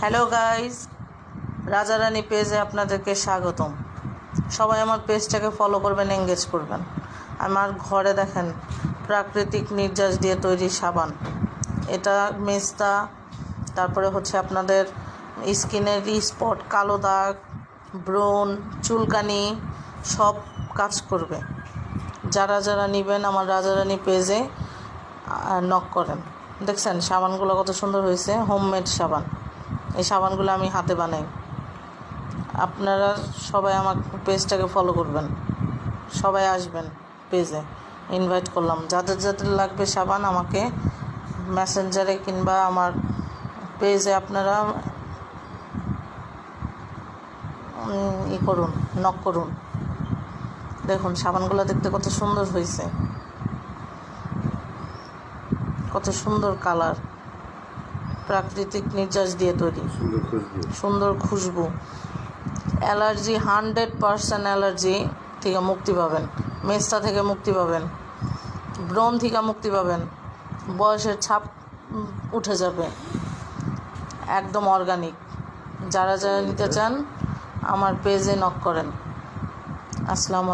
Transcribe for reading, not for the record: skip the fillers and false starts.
Hello guys, রাজা রানী পেজে আপনাদেরকে স্বাগতম। সবাই আমার পেজটাকে ফলো করবেন, এঙ্গেজ করবেন। আমার ঘরে দেখেন প্রাকৃতিক নির্যাস দিয়ে তৈরি সাবান, এটা মেস্তা, তারপরে হচ্ছে আপনাদের স্কিনের স্পট, কালো দাগ, ব্রণ, চুলকানি সব কাজ করবে। যারা যারা নেবেন আমার রাজা রানী পেজে নক করেন। দেখছেন সাবানগুলো কত সুন্দর হয়েছে, হোমমেড সাবান। এই সাবানগুলো আমি হাতে বানাই। আপনারা সবাই আমার পেজটাকে ফলো করবেন, সবাই আসবেন পেজে, ইনভাইট করলাম। যাদের যাদের লাগবে সাবান আমাকে মেসেঞ্জারে কিংবা আমার পেজে আপনারা করুন, নক করুন। দেখুন সাবানগুলো দেখতে কত সুন্দর হয়েছে, কত সুন্দর কালার, প্রাকৃতিক নির্যাস দিয়ে তৈরি, সুন্দর খুশবু। অ্যালার্জি 100% অ্যালার্জি থেকে মুক্তি পাবেন, মেস্তা থেকে মুক্তি পাবেন, ব্রণ থেকে মুক্তি পাবেন, বয়সের ছাপ উঠে যাবে, একদম অর্গানিক। যারা যারা নিতে চান আমার পেজে নক করেন। আসসালামু